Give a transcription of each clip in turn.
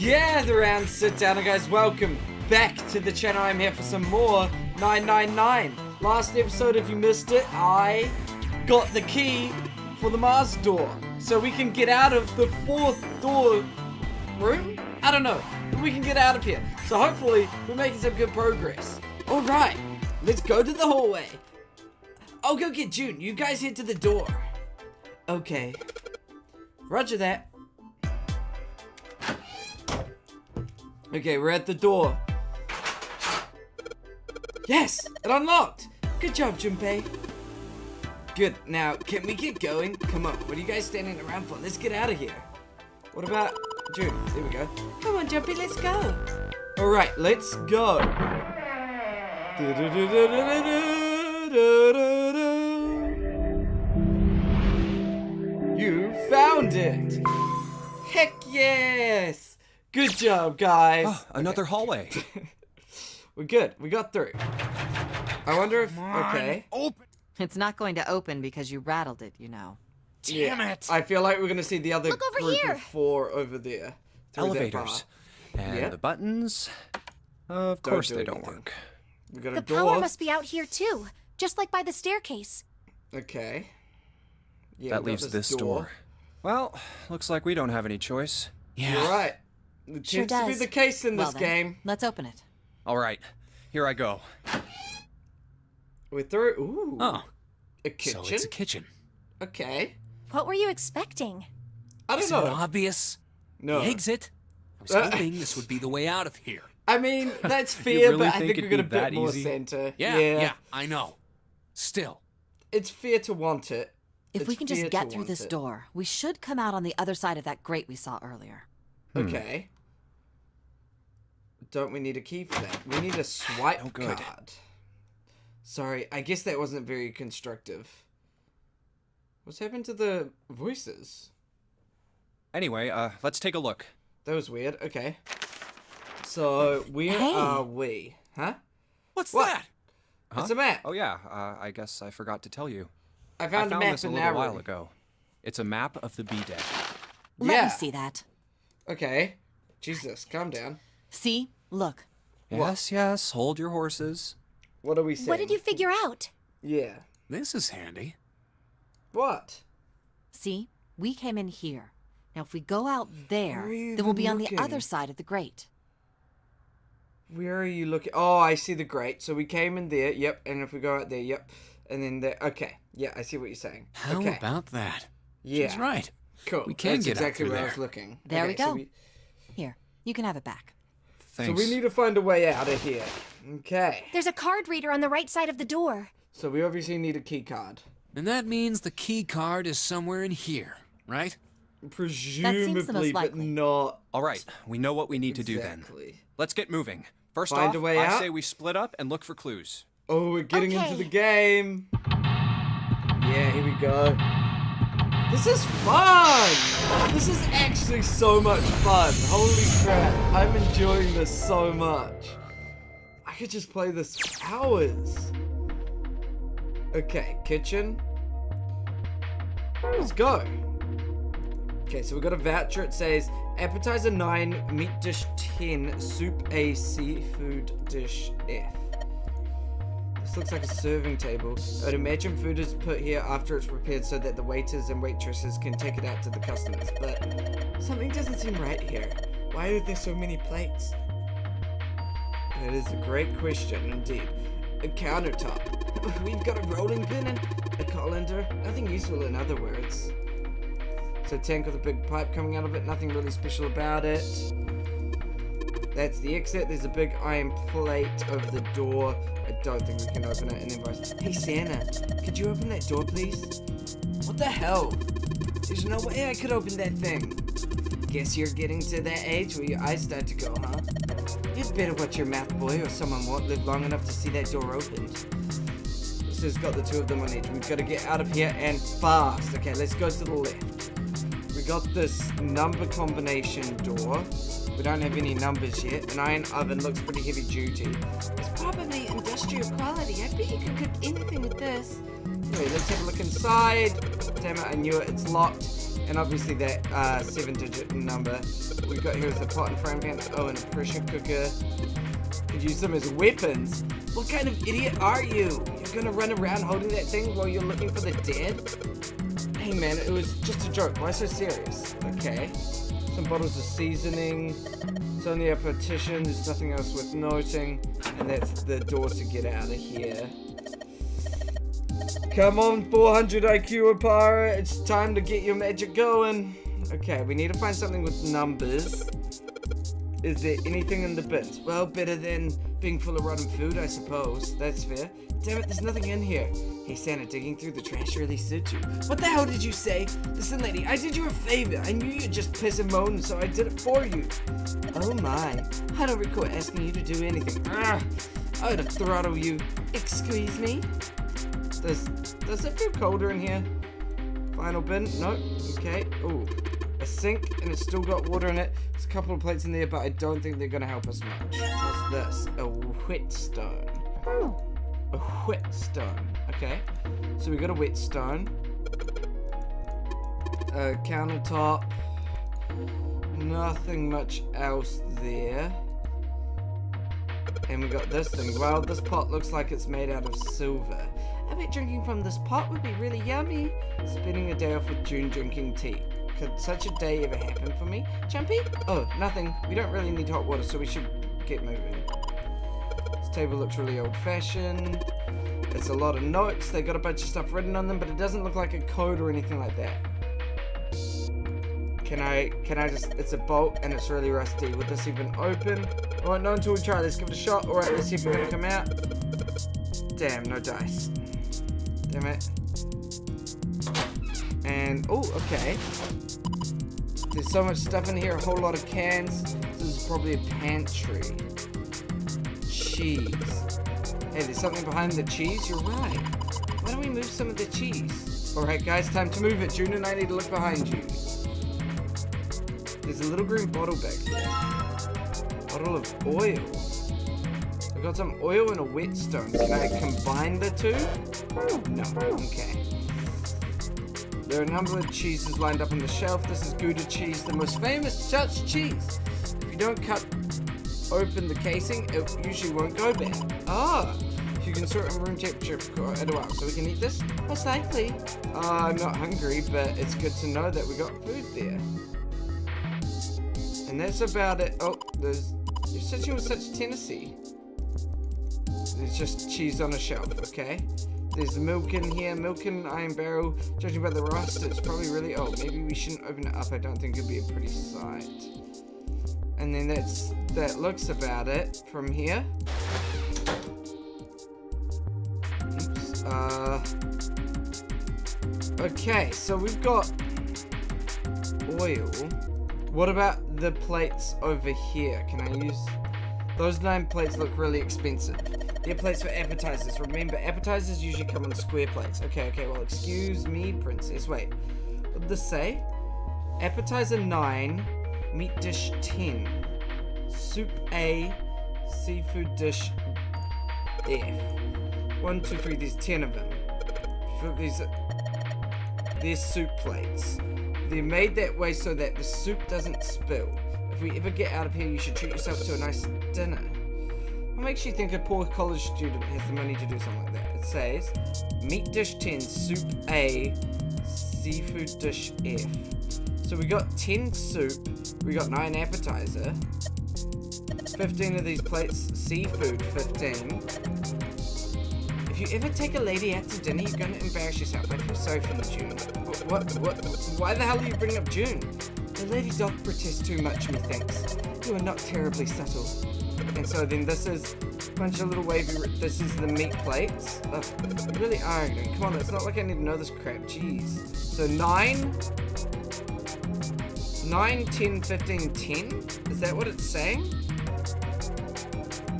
Gather around, sit down, and guys, welcome back to the channel. I'm here for some more 999. Last episode, if you missed it, I got the key for the Mars door, so we can get out of the fourth door room? I don't know, but we can get out of here. So hopefully, we're making some good progress. Alright, let's go to the hallway. I'll go get June. You guys head to the door. Okay. Roger that. Okay, we're at the door. Yes, it unlocked. Good job, Junpei. Good. Now, can we get going? Come on. What are you guys standing around for? Let's get out of here. What about June? There we go. Come on, Junpei, let's go. All right, let's go. You found it. Heck yes. Good job, guys. Oh, another hallway. We're good. We got through. I wonder if... Okay. Open. It's not going to open because you rattled it, you know. Damn it. I feel like we're going to see the other Look over group here. of four over there. through that Elevators. bar. And Yeah. the buttons. Of Don't course do they don't anything. work. We got a The door. power must be out here too, just like by the staircase. Okay. Yeah, That we got leaves this door. Well, looks like we don't have any choice. Yeah. You're right. It Sure tends to be does. the case in Well this then, game. let's open it. All right, here I go. We're through. Ooh. Oh, A kitchen? so it's a kitchen. Okay. What were you expecting? I don't Isn't it know. obvious? No. The exit? I was hoping this would be the way out of here. I mean, that's fair, really but I think think it'd we're going be to put that more easy? center. Yeah, I know. Still, It's fair to want it. If we It's can just fair get to through want this it. door, we should come out on the other side of that grate we saw earlier. Okay. Don't we need a key for that? We need a swipe Oh, good. card. Sorry, I guess that wasn't very constructive. What's happened to the voices? Anyway, let's take a look. That was weird. Okay. So, where Hey. are we? Huh? what's What? that? Huh? It's a map. Oh yeah, I guess I forgot to tell you. I I found a found map this a in little our while room. ago. It's a map of the B deck. Let Yeah. me see that. Okay. Jesus, calm down. See? Look. Yes, yes, hold your horses. What are we saying? What did you figure out? Yeah. This is handy. What? See? We came in here. Now if we go out there, Where are you then we'll be even on the looking? other side of the grate. Where are you looking? Oh, I see the grate. So we came in there. Yep. And if we go out there, yep. And then there. Okay. Yeah, I see what you're saying. How okay. about that? Yeah. She's right. Cool. We can That's get out exactly through where I there. was looking. There we Okay, so go. Here, you can have it back. Thanks. So we need to find a way out of here. Okay. There's a card reader on the right side of the door. So we obviously need a key card. And that means the key card is somewhere in here, right? Presumably, but likely. not All right, we know what we need to do then. exactly. Let's get moving. First Find off, a way I out? say we split up and look for clues. Oh, we're getting into Okay. the game. Yeah, here we go. This is fun! This is actually so much fun. Holy crap. I'm enjoying this so much. I could just play this for hours. Okay, kitchen. Let's go. Okay, so we got a voucher. It says appetizer 9, meat dish 10, soup A, seafood dish F. This looks like a serving table. I'd imagine food is put here after it's prepared so that the waiters and waitresses can take it out to the customers, but something doesn't seem right here. Why are there so many plates? That is a great question indeed. A countertop. We've got a rolling pin and a colander. Nothing useful in other words. So tank with a big pipe coming out of it. Nothing really special about it. That's the exit. There's a big iron plate over the door. I don't think we can open it. And then goes, hey Santa, could you open that door please? What the hell? There's no way I could open that thing. Guess you're getting to that age where your eyes start to go, huh? You'd better watch your mouth, boy, or someone won't live long enough to see that door opened. This has got the two of them on it. We've got to get out of here and fast. Okay, let's go to the left. We got this number combination door. We don't have any numbers yet. An iron oven looks pretty heavy duty. It's probably industrial quality. I bet you could cook anything with this. Anyway, let's have a look inside. Damn it, I knew it. It's locked. And And obviously that 7-digit number we've got here is a pot and frying pan. Oh, and a pressure cooker. Could use them as weapons. What kind of idiot are you? You're gonna run around holding that thing while you're looking for the dead? Hey man, it was just a joke. Why so serious? Okay. Some bottles of seasoning. It's only a partition. There's nothing else worth noting. And that's the door to get out of here. Come on, 400 IQ Oparer. It's time to get your magic going. Okay, we need to find something with numbers. Is there anything in the bins? Well, better than being full of rotten food, I suppose. That's fair. Damn it, there's nothing in here. Hey, Santa, digging through the trash really suits you. What the hell did you say? Listen, lady, I did you a favor. I knew you'd just piss and moan, so I did it for you. Oh my. I don't recall asking you to do anything. Ugh, I would have throttled you. Excuse me? Does it feel colder in here? Final bin? No. Okay. Ooh. A sink, and it's still got water in it. There's a couple of plates in there, but I don't think they're gonna help us much. What's this? A whetstone. A whetstone. Okay. So we got a whetstone. A countertop. Nothing much else there. And we got this thing. Well, this pot looks like it's made out of silver. I bet drinking from this pot would be really yummy. Spending a day off with June drinking tea. Could such a day ever happen for me? Jumpy? Oh, nothing. We don't really need hot water, so we should get moving. This table looks really old-fashioned. It's a lot of notes. They got a bunch of stuff written on them, but it doesn't look like a code or anything like that. Can I just... It's a bolt, and it's really rusty. Would this even open? Oh, not until we try. Let's give it a shot. Alright, let's see if we're gonna come out. Damn, no dice. Damn it. And, oh, okay. There's so much stuff in here, a whole lot of cans. This is probably a pantry. Cheese. Hey, there's something behind the cheese? You're right. Why don't we move some of the cheese? Alright, guys, time to move it. June and I need to look behind you. There's a little green bottle back here. Bottle of oil. I've got some oil and a whetstone. Can I combine the two? No. Okay. There are a number of cheeses lined up on the shelf. This is Gouda cheese, the most famous Dutch cheese. If you don't cut open the casing, it usually won't go bad. Ah, you can store it in room temperature for quite a while. So we can eat this? Most likely. I'm not hungry, but it's good to know that we got food there. And that's about it. Oh, you said you were such Tennessee. There's just cheese on a shelf, okay? There's milk in here, milk in an iron barrel. Judging by the rust, it's probably really old. Maybe we shouldn't open it up. I don't think it'd be a pretty sight. And then that looks about it from here. Oops. Okay, so we've got oil. What about the plates over here? Can I use... Those 9 plates look really expensive. They're plates for appetizers. Remember, appetizers usually come on square plates. Okay, well, excuse me, princess. Wait, what did this say? Appetizer 9, meat dish 10, soup A, seafood dish F. 1, 2, 3, there's 10 of them. They're soup plates. They're made that way so that the soup doesn't spill. If we ever get out of here, you should treat yourself to a nice dinner. What makes you think a poor college student has the money to do something like that? It says, meat dish 10, soup A, seafood dish F. So we got 10 soup, we got 9 appetizer, 15 of these plates seafood, 15. If you ever take a lady out to dinner, you're gonna embarrass yourself. I feel sorry for you, June. What? Why the hell are you bringing up June? The lady dog protests too much, methinks. You are not terribly subtle. And so then this is a bunch of little wavy... This is the meat plates. Ugh, you really are. Come on, it's not like I need to know this crap. Jeez. So 9, 10, 15, 10? Is that what it's saying?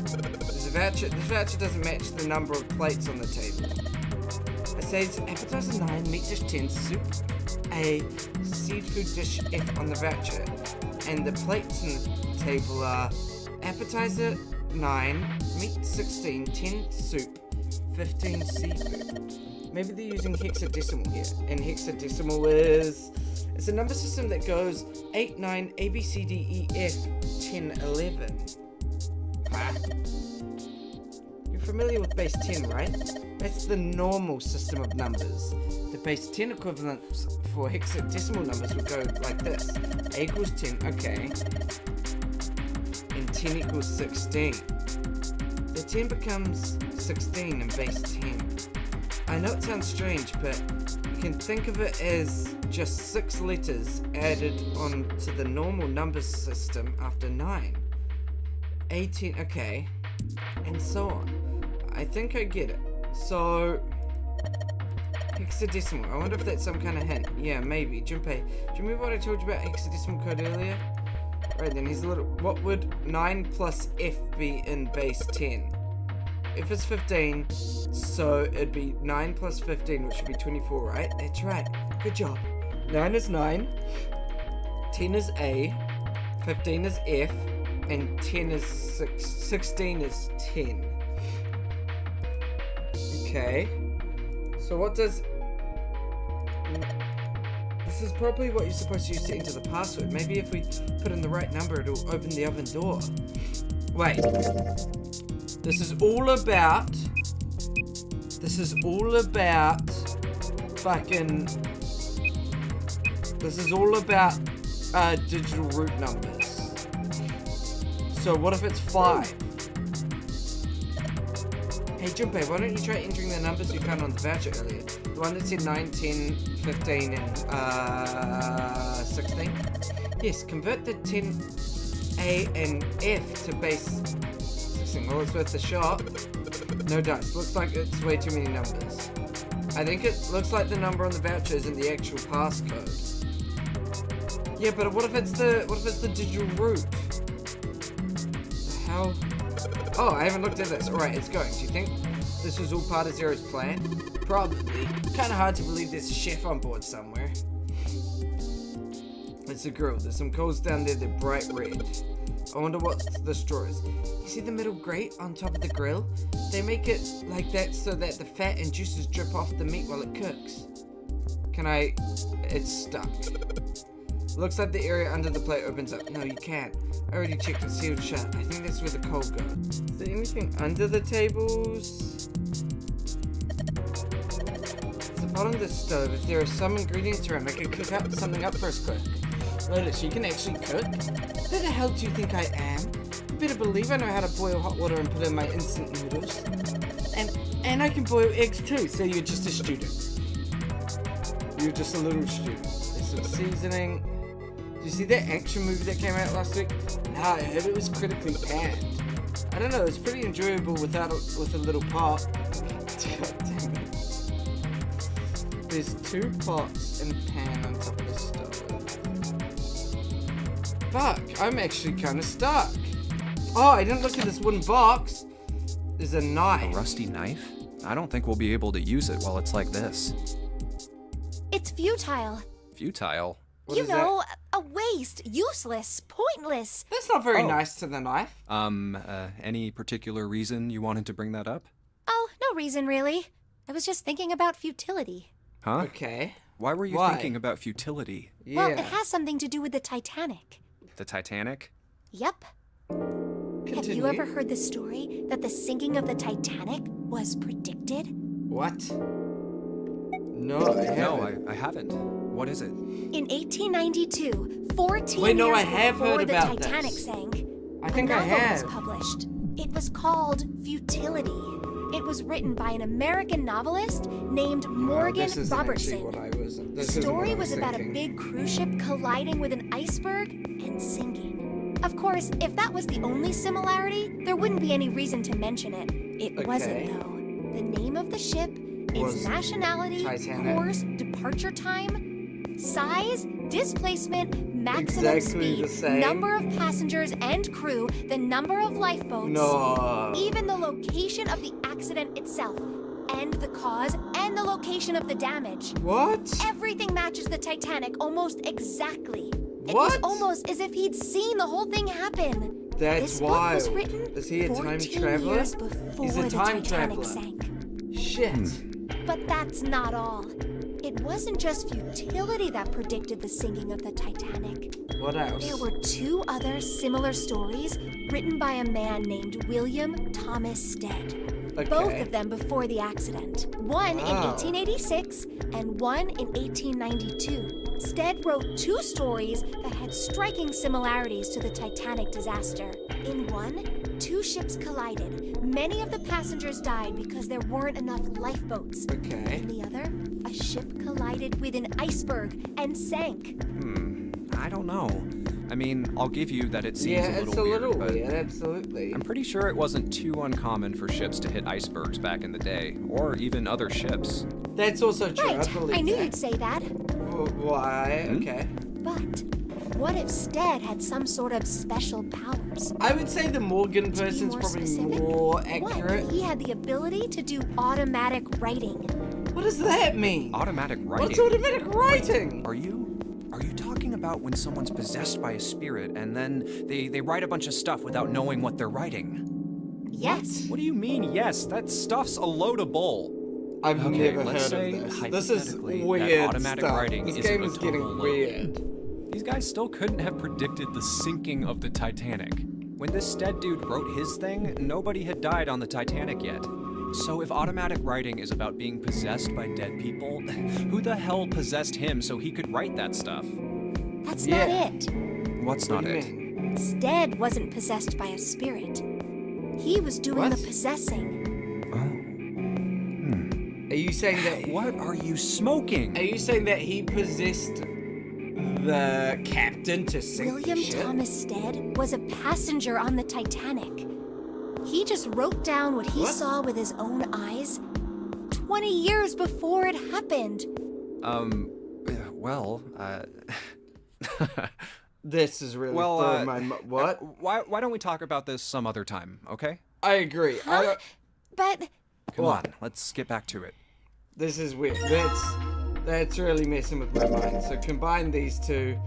There's a voucher. This voucher doesn't match the number of plates on the table. It says appetizer 9, meat dish 10, soup A, seafood dish F on the voucher. And the plates in the table are appetizer 9, meat 16, 10 soup, 15 seafood. Maybe they're using hexadecimal here. And hexadecimal is... It It's a number system that goes 8, 9, A, B, C, D, E, F, 10, 11. Ah. You're familiar with base 10, right? That's the normal system of numbers. The base 10 equivalents for hexadecimal numbers would go like this. A equals 10, okay. And 10 equals 16. The 10 becomes 16 in base 10. I know it sounds strange, but you can think of it as just 6 letters added onto the normal number system after 9. 18, okay. And so on. I think I get it. So, hexadecimal. I wonder if that's some kind of hint. Yeah, maybe. Junpei, do you remember what I told you about hexadecimal code earlier? Right then, he's a little... What would 9 plus F be in base 10? F is 15, so it'd be 9 plus 15, which would be 24, right? That's right. Good job. 9 is 9, 10 is A, 15 is F, and 10 is 16 is 10. Okay. So what does... This is probably what you're supposed to use to enter the password. Maybe if we put in the right number, it'll open the oven door. Wait. This is all about... fucking... This is all about digital root numbers. So what if it's 5? Hey Junpei, why don't you try entering the numbers you found on the voucher earlier? The one that said 9, 10, 15, and 16? Yes, convert the 10 A and F to base 16. Well, it's worth a shot. No dice. Looks like it's way too many numbers. I think it looks like the number on the voucher isn't the actual passcode. Yeah, but what if it's the digital root? The hell? Oh, I haven't looked at this. Alright, it's going. Do you think this was all part of Zero's plan? Probably. Kinda hard to believe there's a chef on board somewhere. It's a grill. There's some coals down there, they're bright red. I wonder what the straw is. You see the metal grate on top of the grill? They make it like that so that the fat and juices drip off the meat while it cooks. It's stuck. Looks like the area under the plate opens up. No, you can't. I already checked, it's sealed shut. I think that's where the coal goes. Is there anything under the tables? There's a pot on the stove. If there are some ingredients around, I could cook up something up first quick. Lotus, you can actually cook? Who the hell do you think I am? You better believe I know how to boil hot water and put in my instant noodles. And I can boil eggs too, so you're just a student. You're just a little student. There's some seasoning. Did you see that action movie that came out last week? Nah, I heard it was critically panned. I don't know, it's pretty enjoyable with a little pot. God damn it. There's 2 pots and a pan on top of the stove. Fuck, I'm actually kind of stuck. Oh, I didn't look at this wooden box. There's a knife. A rusty knife? I don't think we'll be able to use it while it's like this. It's futile. Futile? What You is know, a waste, useless, pointless. That's not very nice to the knife. Any particular reason you wanted to bring that up? Oh, no reason really. I was just thinking about futility. Huh? Okay. Why were you thinking about futility? Yeah. Well, it has something to do with the Titanic. The Titanic? Yep. Continue. Have you ever heard the story that the sinking of the Titanic was predicted? What? No, I haven't. No, I haven't. What is it? In 1892, 14 Wait, no, years I have before heard the about Titanic this. sank, I think a I novel have. was published. It was called Futility. It was written by an American novelist named Morgan this isn't Robertson. actually what I was. The This isn't what story I was about a thinking. big cruise ship colliding with an iceberg and sinking. Of course, if that was the only similarity, there wouldn't be any reason to mention it. It Okay. wasn't, though. The name of the ship, Was its nationality, Titanic. course, departure time, size, displacement, maximum Exactly the speed, same. number of passengers and crew, the number of lifeboats, No. even the location of the accident itself, and the cause and the location of the damage. What? Everything matches the Titanic almost exactly. It What? was almost as if he'd seen the whole thing happen. That's This book was wild. written Is he a time 14 traveler? years before He's a the time Titanic traveler. sank. Shit. But that's not all. it wasn't just futility that predicted the sinking of the Titanic. What else? There were 2 other similar stories written by a man named William Thomas Stead. Okay. Both of them before the accident. One in Wow. 1886 and one in 1892. Stead wrote 2 stories that had striking similarities to the Titanic disaster. In one, 2 ships collided. Many of the passengers died because there weren't enough lifeboats. Okay. In the other, a ship collided with an iceberg and sank. I don't know. I mean, I'll give you that it seems Yeah, a little it's a weird, little but weird, absolutely. I'm pretty sure it wasn't too uncommon for ships to hit icebergs back in the day, or even other ships. That's also true. I Right, believe I knew that. you'd say that. Why? Okay. But what if Stead had some sort of special powers? I would say the Morgan To be person's more probably specific, more What accurate. if he had the ability to do automatic writing? What does that mean? Automatic writing. What's automatic writing? Are you talking about when someone's possessed by a spirit and then they write a bunch of stuff without knowing what they're writing? Yes. What do you mean, yes? That stuff's a load of bull. I've Okay, never let's heard say of this. This is hypothetically that weird automatic stuff. writing This isn't game a is getting total load. weird. These guys still couldn't have predicted the sinking of the Titanic. When this Stead dude wrote his thing, nobody had died on the Titanic yet. So if automatic writing is about being possessed by dead people, who the hell possessed him so he could write that stuff? That's Yeah. not it. What's What not do you it? mean? Stead wasn't possessed by a spirit. He was doing What? the possessing. Are you saying that? What are you smoking? Are you saying that he possessed the captain to sink William the ship? Thomas Stead was a passenger on the Titanic. He just wrote down what he What? saw with his own eyes 20 years before it happened. Well, This is really Well, throwing my what? why don't we talk about this some other time, okay? I agree. I Huh? don't, But Come What? on, let's get back to it. this is weird. That's really messing with my mind. So combine these two.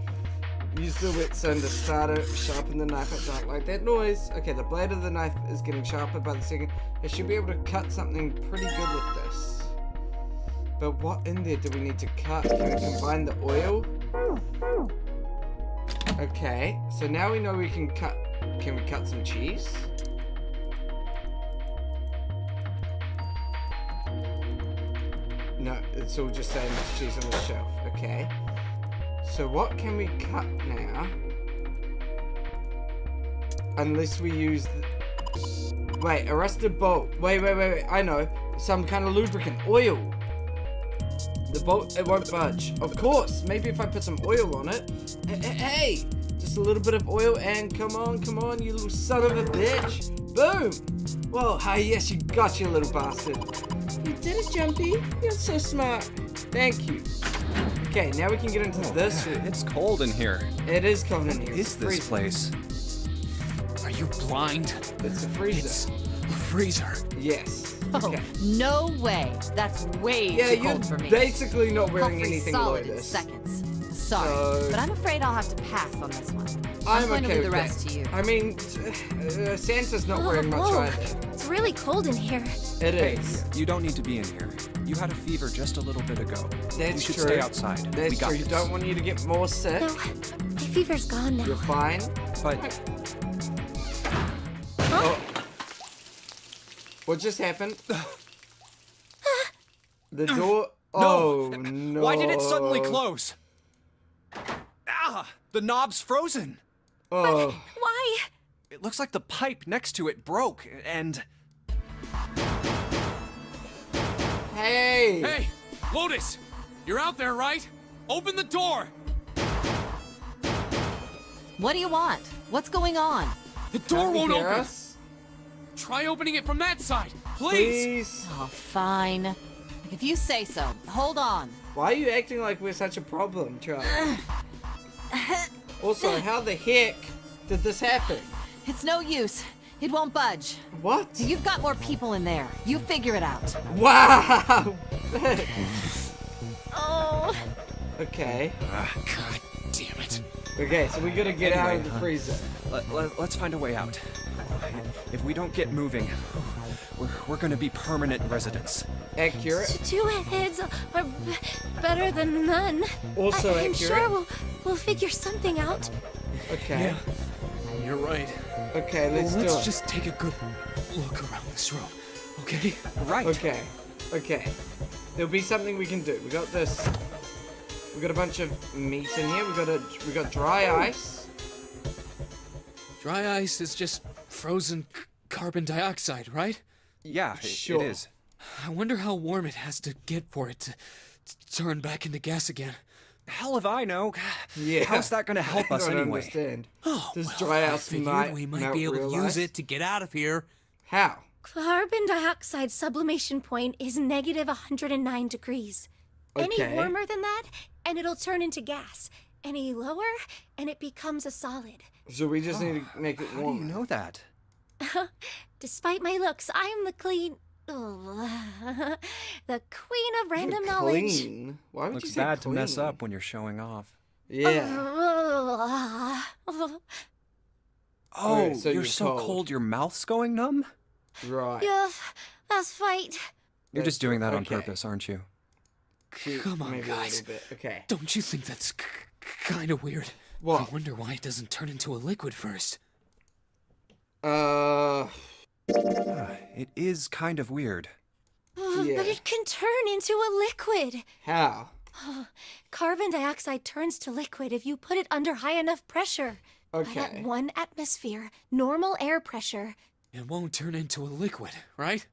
Use the whetstone to start it. Sharpen the knife. I don't like that noise. Okay, the blade of the knife is getting sharper by the second. I should be able to cut something pretty good with this. But what in there do we need to cut? Can we combine the oil? Okay, so now we know we can cut. Can we cut some cheese? No, it's all just saying there's cheese on the shelf. Okay. So what can we cut now? Unless we use wait, a rusted bolt. Wait. I know. Some kind of lubricant. Oil. The bolt, it won't budge. Of course. Maybe if I put some oil on it. Hey! Just a little bit of oil and come on, you little son of a bitch. Boom! Whoa, hi, yes, you got you, little bastard. You did it, Jumpy. You're so smart. Thank you. Okay, now we can get into this. It's cold in here. It is cold in here. Is this place? Are you blind? It's a freezer. It's a freezer. Yes. Oh, Okay. no way. That's way Yeah, too you're cold for me. basically not I'll wearing freeze anything solid like in this. seconds. Sorry, So- but I'm afraid I'll have to pass on this one. I'm going to okay leave the with rest that. to you. I mean, Santa's not wearing much whoa. either. It's really cold in here. It Hey, is. you don't need to be in here. You had a fever just a little bit ago. That's you should true. stay outside. That's we got true. this. Don't want you to get more sick. No, my fever's gone now. You're fine. But Oh. What just happened? The door. Oh no! why did it suddenly close? Ah, the knob's frozen. Oh, Why? It looks like the pipe next to it broke, and hey! Hey, Lotus! You're out there, right? Open the door! What do you want? What's going on? The door Can't you won't hear open! us? Try opening it from that side, please! Please. Oh, fine. If you say so. Hold on. Why are you acting like we're such a problem, Charlie? Also, how the heck did this happen? It's no use. It won't budge. What? You've got more people in there. You figure it out. Wow! Oh. Okay. God damn it. Okay, so we gotta get out of the Anyway, freezer. Let's find a way out. If we don't get moving, we're gonna be permanent residents. Accurate. Two heads are better than none. Also I'm accurate. sure we'll figure something out. Okay. You're right. Okay, let's do Let's it. just take a good look around this room, okay? Right. Okay. Okay. There'll be something we can do. We got this. We got a bunch of meat in here. We got dry ice. Dry ice is just frozen carbon dioxide, right? Yeah, Sure. it is. I wonder how warm it has to get for it to turn back into gas again. Hell if I know. Yeah. How's that gonna help I us don't anyway? understand. Oh, Does well, dry I ice figured we might melt be able to real use ice? it to get out of here. How? Carbon dioxide sublimation point is negative 109 degrees. Okay. Any warmer than that, and it'll turn into gas. Any lower, and it becomes a solid. So we just need to make it How do you warm. know that? Despite my looks, I'm the the queen of random You're knowledge. clean. Why would you Looks say bad to mess clean? up when you're showing off. Yeah. Oh, so you're you're so cold. cold your mouth's going numb? Right. Yeah, that's right. You're just doing that on Okay. purpose, aren't you? Come on, Maybe guys. a little bit. Okay. Don't you think that's kind of weird? What? I wonder why it doesn't turn into a liquid first. It is kind of weird. Yeah. But it can turn into a liquid. How? Carbon dioxide turns to liquid if you put it under high enough pressure. But Okay. at 1 atmosphere, normal air pressure. It won't turn into a liquid, right?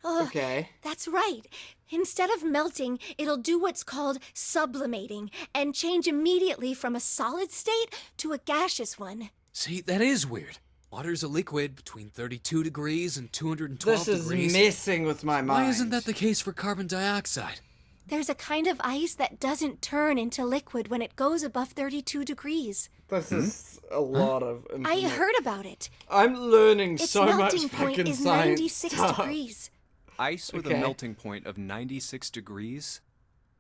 Okay. That's right. Instead of melting, it'll do what's called sublimating and change immediately from a solid state to a gaseous one. See, that is weird. Water's a liquid between 32 degrees and 212 This is degrees. messing with my mind. Why isn't that the case for carbon dioxide? There's a kind of ice that doesn't turn into liquid when it goes above 32 degrees. This is a lot of I information. heard about it. I'm learning Its so much melting point fucking is science 96 stuff. degrees. Ice with Okay. a melting point of 96 degrees?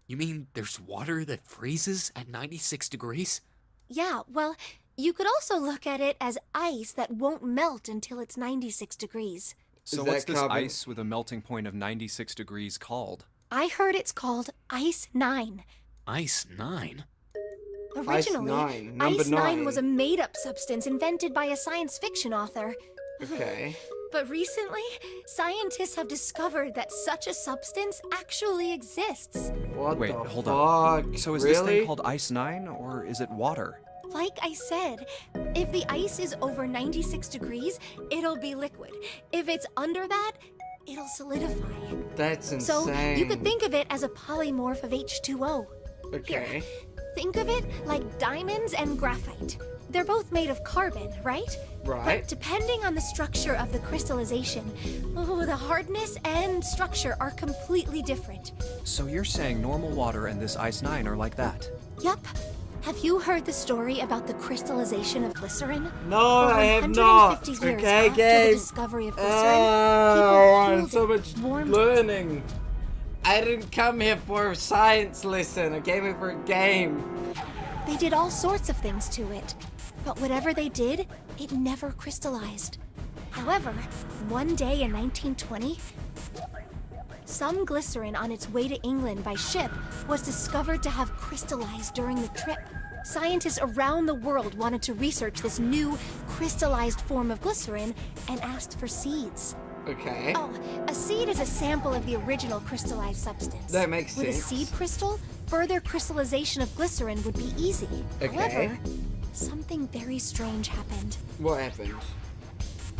You mean there's water that freezes at 96 degrees? Yeah, well, you could also look at it as ice that won't melt until it's 96 degrees. So that what's this carbon- ice with a melting point of 96 degrees called? I heard it's called Ice 9. Ice 9? Originally, Nine, number Ice 9 nine. was a made-up substance invented by a science fiction author. Okay. But recently, scientists have discovered that such a substance actually exists. What Wait, the hold fuck? on. So is this really? thing called Ice 9 or is it water? Like I said, if the ice is over 96 degrees, it'll be liquid. If it's under that, it'll solidify. That's insane. So you could think of it as a polymorph of H2O. Okay. Think of it like diamonds and graphite. They're both made of carbon, right? Right. But depending on the structure of the crystallization, the hardness and structure are completely different. So you're saying normal water and this Ice 9 are like that? Yup. Have you heard the story about the crystallization of glycerin? No, For I have not. 150 years Okay, after game. the discovery of glycerin, Oh, people so cooled much it, warmed it. learning. I didn't come here for a science lesson. I came here for a game. They did all sorts of things to it. But whatever they did, it never crystallized. However, one day in 1920, some glycerin on its way to England by ship was discovered to have crystallized during the trip. Scientists around the world wanted to research this new crystallized form of glycerin and asked for seeds. Okay. Oh, a seed is a sample of the original crystallized substance. That makes With sense. a seed crystal, further crystallization of glycerin would be easy. Okay. However, something very strange happened. What happened?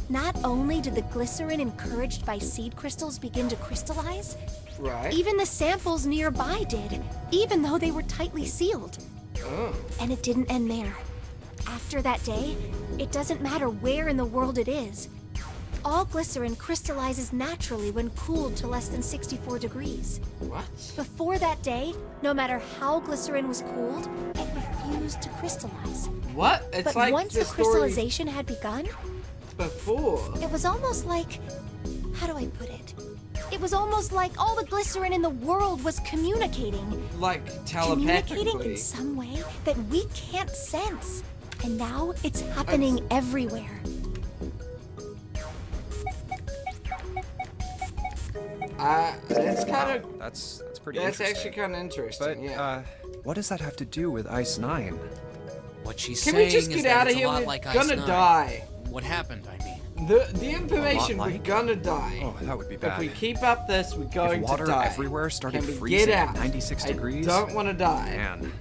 Not only did the glycerin encouraged by seed crystals begin to crystallize, Right. even the samples nearby did, even though they were tightly sealed. Oh. And it didn't end there. After that day, it doesn't matter where in the world it is. All glycerin crystallizes naturally when cooled to less than 64 degrees. What? Before that day, no matter how glycerin was cooled, it refused to crystallize. What? It's But like once the the story crystallization had begun, before. it was almost like, how do I put it? It was almost like all the glycerin in the world was communicating. Like Communicating telepathically. in some way that we can't sense. And now it's happening everywhere. It's kind of. That's pretty That's interesting. actually kind of interesting. But, yeah. what does that have to do with Ice 9? What she's Can saying we just is get that out of it's here? a lot We're like Ice gonna 9. die. What happened, I mean? The information, we're like? gonna die. Oh, that would be If bad. we keep up this, we're going If water to die. everywhere started Can we freezing get at out? 96 degrees? I don't want to die. Man.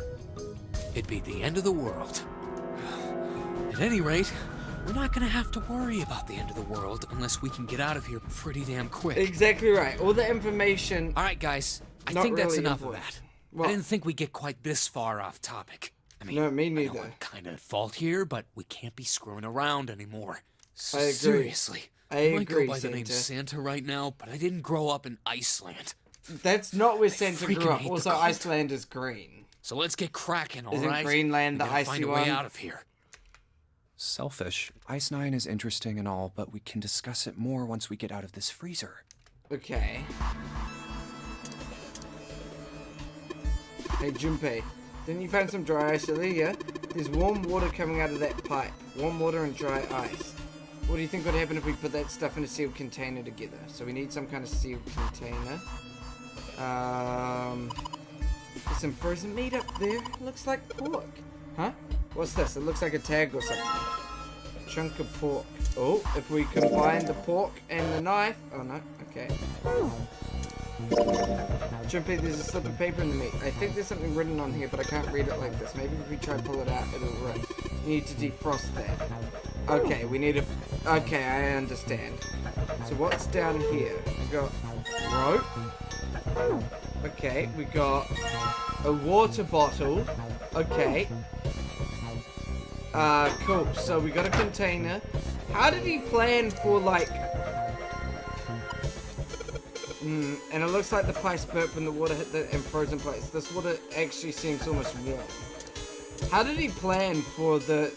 It'd be the end of the world. At any rate, we're not gonna have to worry about the end of the world unless we can get out of here pretty damn quick. Exactly right. All the information. All right, guys. I Not think that's really enough important. of that. What? I didn't think we'd get quite this far off topic. I mean, No, me I know neither. I'm kind of at fault here, but we can't be screwing around anymore. I agree. Seriously. I might agree, go by the name Santa. Santa right now, but I didn't grow up in Iceland. That's not where Santa freaking grew up. hate the Also, cult. Iceland is green. So let's get cracking, all Isn't right? Greenland the We gotta icy find a one? way out of here. Selfish. Ice 9 is interesting and all, but we can discuss it more once we get out of this freezer. Okay. Hey, Junpei. Didn't you find some dry ice earlier? Yeah? There's warm water coming out of that pipe. Warm water and dry ice. What do you think would happen if we put that stuff in a sealed container together? So we need some kind of sealed container. There's some frozen meat up there. Looks like pork. Huh? What's this? It looks like a tag or something. Chunk of pork. Oh, if we combine the pork and the knife. Oh no, okay. Junpei, there's a slip of paper in the meat. I think there's something written on here, but I can't read it like this. Maybe if we try to pull it out, it'll run. You need to defrost that. Okay, we need a... Okay, I understand. So what's down here? We got rope. Okay, we got a water bottle. Okay. Cool. So we got a container. How did he plan for, like... and it looks like the pipes burp when the water hit the frozen place. This water actually seems almost warm. How did he plan for the...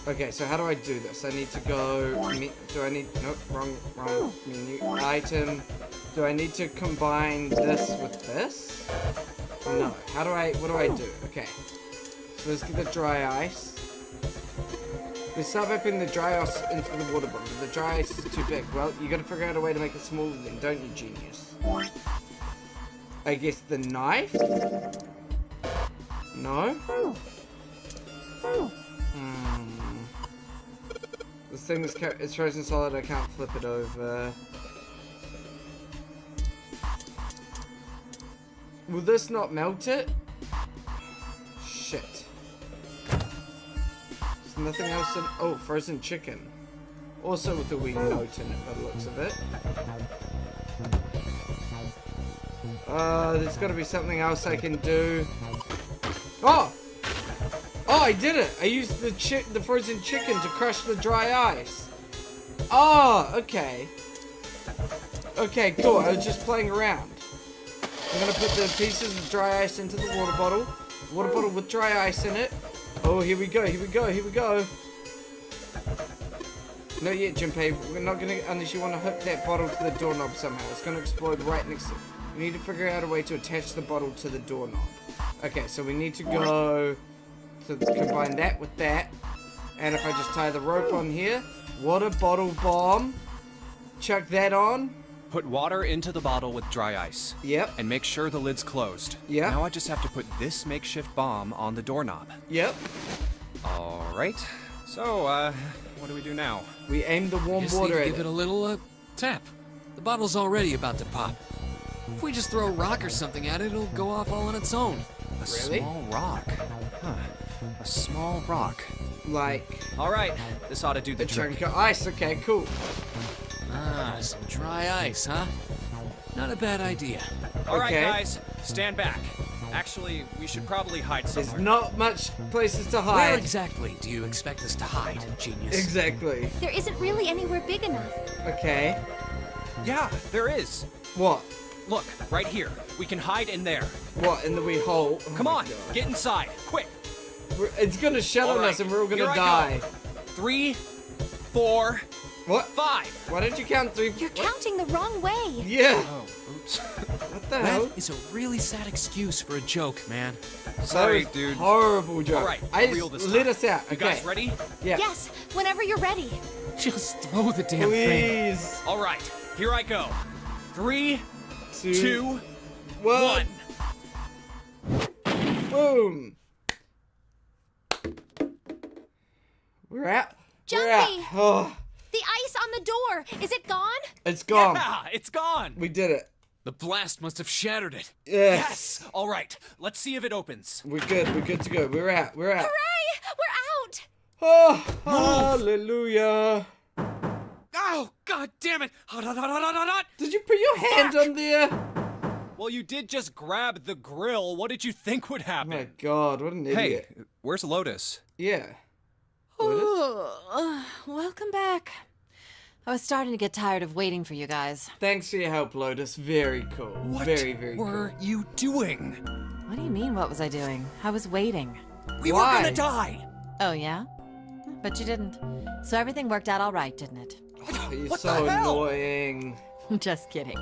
Okay, so how do I do this? I need to go... Do I need... Nope, wrong menu. Item. Do I need to combine this with this? No. How do I... What do I do? Okay. So let's get the dry ice. Let's start by putting the dry ice into the water bottle. The dry ice is too big. Well, you gotta figure out a way to make it smaller then, don't you, genius? I guess the knife? No? This thing is it's frozen solid, I can't flip it over. Will this not melt it? Shit. There's nothing else in... Oh, frozen chicken. Also with a wee note in it by the looks of it. There's gotta be something else I can do. Oh! Oh, I did it! I used the frozen chicken to crush the dry ice. Oh, okay. Okay, cool. I was just playing around. I'm gonna put the pieces of dry ice into the water bottle. Water bottle with dry ice in it. Oh, here we go, here we go, here we go. Not yet, Junpei. We're not gonna, unless you want to hook that bottle to the doorknob somehow. It's gonna explode right next to it. We need to figure out a way to attach the bottle to the doorknob. Okay, so we need to go to combine that with that. And if I just tie the rope on here, water bottle bomb. Chuck that on. Put water into the bottle with dry ice. Yep. And make sure the lid's closed. Yep. Now I just have to put this makeshift bomb on the doorknob. Yep. Alright. So, what do we do now? We aim the warm Just need water to at give it. it a little tap. The bottle's already about to pop. If we just throw a rock or something at it, it'll go off all on its own. A Really? small rock. Huh. A small rock. Like Alright, this ought to do the a trick. chunk of ice. Okay, cool. Ah, some dry ice, huh? Not a bad idea. Alright, Okay. guys, stand back. Actually, we should probably hide There's somewhere. not much places to Where hide. exactly do you expect us to hide, genius? Exactly. There isn't really anywhere big enough. Okay. Yeah, there is. What? Look, right here. We can hide in there. What, in the wee hole? Oh Come my on, God. get inside, quick. It's gonna shut on All us right, and we're all gonna here I die. go. 3, 4, What? 5. Why did you count three? You're counting the wrong way. Yeah. Oh, oops. What the hell? That is a really sad excuse for a joke, man. Sorry, That was dude. Horrible joke. All right, I real this let time. us out. You Okay. guys ready? Yeah. Yes, whenever you're ready. Just throw the damn thing. Please. All right, here I go. 3, 2, 1. 1. Boom. We're out. We're out. Jumpy. Oh, The ice on the door, is it gone? it's gone. Yeah, it's gone. We did it. The blast must have shattered it. Yes. Yes. All right, let's see if it opens. We're good. We're good to go. We're out. We're out. Hooray! We're out! Oh, hallelujah. Oh, god damn it! Hot, hot, hot, hot, hot, hot, hot. Did you put your hand on there? Well, you did just grab the grill. What did you think would Oh happen? my god, what an idiot. Hey, where's Lotus? Yeah. Welcome back. I was starting to get tired of waiting for you guys. Thanks for your help, Lotus. Very cool. What very, very were cool. you doing? What do you mean, what was I doing? I was waiting. We Why? were gonna die. Oh, yeah? But you didn't. So everything worked out all right, didn't it? Oh, you're What so the hell? annoying. Just kidding.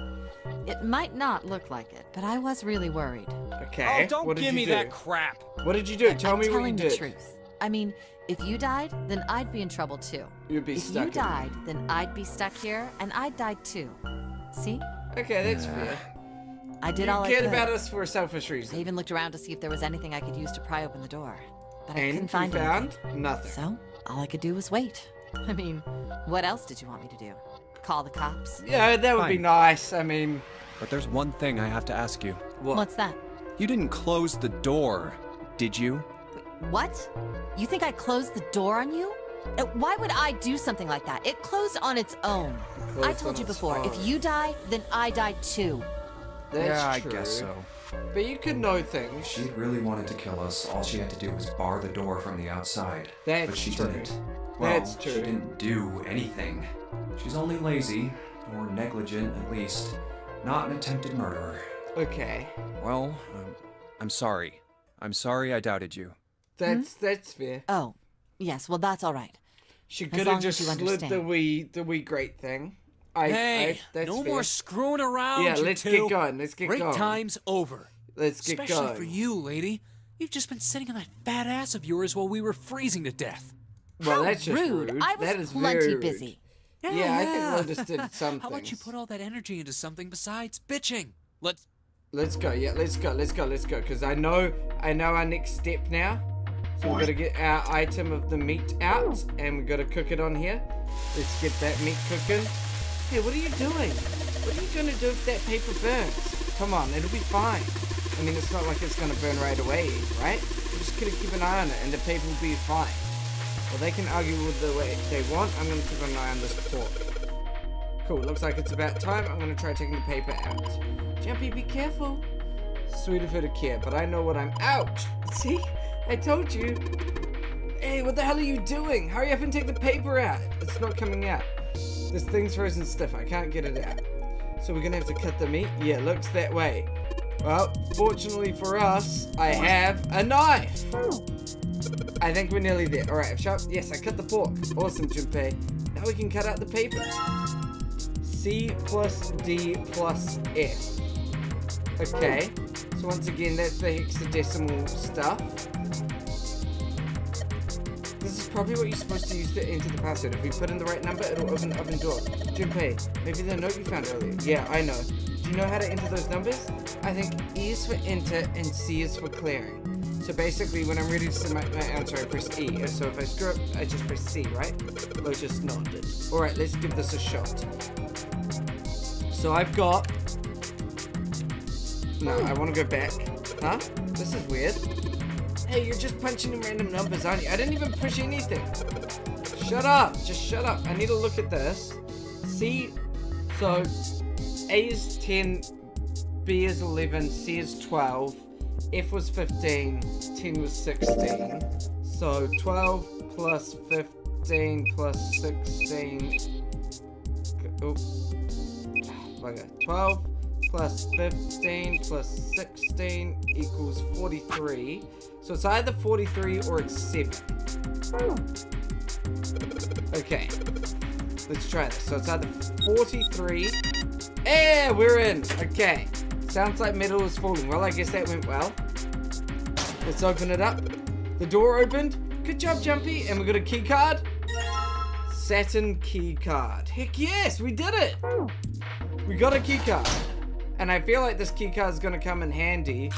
It might not look like it, but I was really worried. Okay. Oh, don't what did give you me do? that crap. What did you do? Tell I'm me what you telling did. the truth. I mean, if you died, then I'd be in trouble too. You'd be If stuck you in- died, then I'd be stuck here, and I'd die too. See? Okay, that's fair. I did You all I cared could. about us for a selfish I reason. even looked around to see if there was anything I could use to pry open the door. But I And couldn't you find found anything. nothing. So, all I could do was wait. I mean, what else did you want me to do? Call the cops? Yeah, that would be Fine. nice. I mean, But there's one thing I have to ask you. what? What's that? You didn't close the door, did you? What? You think I closed the door on you? Why would I do something like that? It closed on its own. I Closed told on you its before, own. if you die, then I die too. That's true. But you could know things. She really wanted to kill us. All she had to do was bar the door from the outside. That's but she true. didn't. Well, That's she true. didn't do anything. She's only lazy, or negligent at least, not an attempted murderer. Okay. Well, I'm sorry. I'm sorry I doubted you. That's fair. Oh, yes, well, that's all right. She As could long have as just you slid the understand. wee great thing. Hey, that's no fair. more screwing around. Yeah, you let's two. get going. Let's get Break going. time's over. Let's get Especially going. for you, lady. You've just been sitting on that fat ass of yours while we were freezing to death. Well, How that's just rude. rude. I was That is plenty very rude. busy. Yeah, I think Lotus did some How about you things. put all that energy into something besides bitching? Let's go. Yeah, let's go. Because I know our next step now. So we've got to get our item of the meat out, and we've got to cook it on here. Let's get that meat cooking. Hey, what are you doing? What are you going to do if that paper burns? Come on, it'll be fine. I mean, it's not like it's going to burn right away, right? We're just going to keep an eye on it, and the paper will be fine. Well, they can argue with the way they want. I'm going to keep an eye on this pork. Cool, looks like it's about time. I'm going to try taking the paper out. Jumpy, be careful. Sweet of her to care, but I know what I'm out. See? I told you. Hey, what the hell are you doing? Hurry up and take the paper out. It's not coming out. This thing's frozen stiff. I can't get it out. So we're going to have to cut the meat? Yeah, looks that way. Well, fortunately for us, I have a knife. I think we're nearly there. Alright, I've chopped. Yes, I cut the pork. Awesome, Junpei. Now we can cut out the paper. C plus D plus F. Okay. So once again, that's the hexadecimal stuff. This is probably what you're supposed to use to enter the password. If we put in the right number, it'll open the oven door. Junpei, maybe the note you found earlier. Yeah, I know. Do you know how to enter those numbers? I think E is for enter and C is for clearing. So basically, when I'm ready to submit my answer, I press E. So if I screw up, I just press C, right? Lotus nodded. Alright, let's give this a shot. So I've got... No, I want to go back. Huh? This is weird. Hey, you're just punching in random numbers, aren't you? I didn't even push anything. Shut up. Just shut up. I need to look at this. C... So... A is 10, B is 11, C is 12, F was 15, 10 was 16. So 12 plus 15 plus 16. Oh. Okay. 12 plus 15 plus 16 equals 43. So it's either 43 or it's 7. Okay. Let's try this. So it's either 43. Yeah, we're in. Okay. Sounds like metal is falling. Well, I guess that went well. Let's open it up. The door opened. Good job, Jumpy. And we got a key card. Saturn key card. Heck yes, we did it. We got a key card. And I feel like this key card is going to come in handy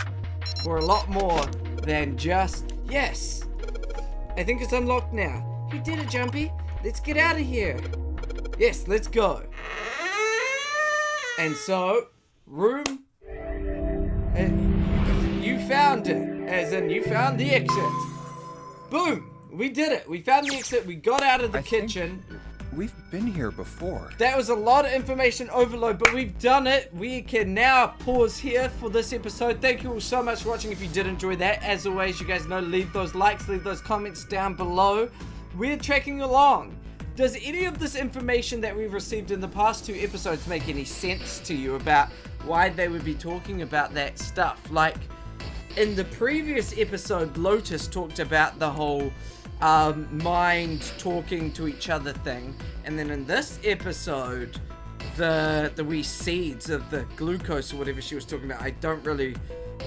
for a lot more than just... Yes. I think it's unlocked now. You did it, Jumpy. Let's get out of here. Yes, let's go. And so, room... You found it. As in, you found the exit. Boom. We did it. We found the exit. We got out of the kitchen. We've been here before. That was a lot of information overload, but we've done it. We can now pause here for this episode. Thank you all so much for watching. If you did enjoy that, as always, you guys know, leave those likes, leave those comments down below. We're tracking along. Does any of this information that we've received in the past 2 episodes make any sense to you about why they would be talking about that stuff? Like, in the previous episode, Lotus talked about the whole mind talking to each other thing, and then in this episode, the wee seeds of the glucose or whatever she was talking about, I don't really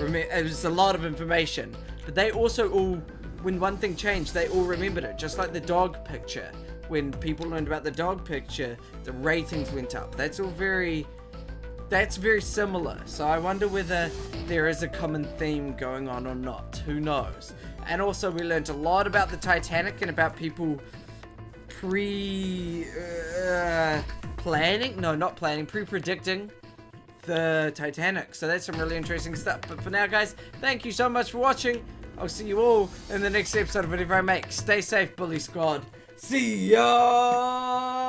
remember. It was a lot of information, but they also all, when one thing changed, they all remembered it, just like the dog picture. When people learned about the dog picture, the ratings went up. That's very similar. So I wonder whether there is a common theme going on or not. Who knows? And also we learned a lot about the Titanic and about people pre-predicting the Titanic. So that's some really interesting stuff. But for now, guys, thank you so much for watching. I'll see you all in the next episode of whatever I make. Stay safe, Bully Squad. See ya!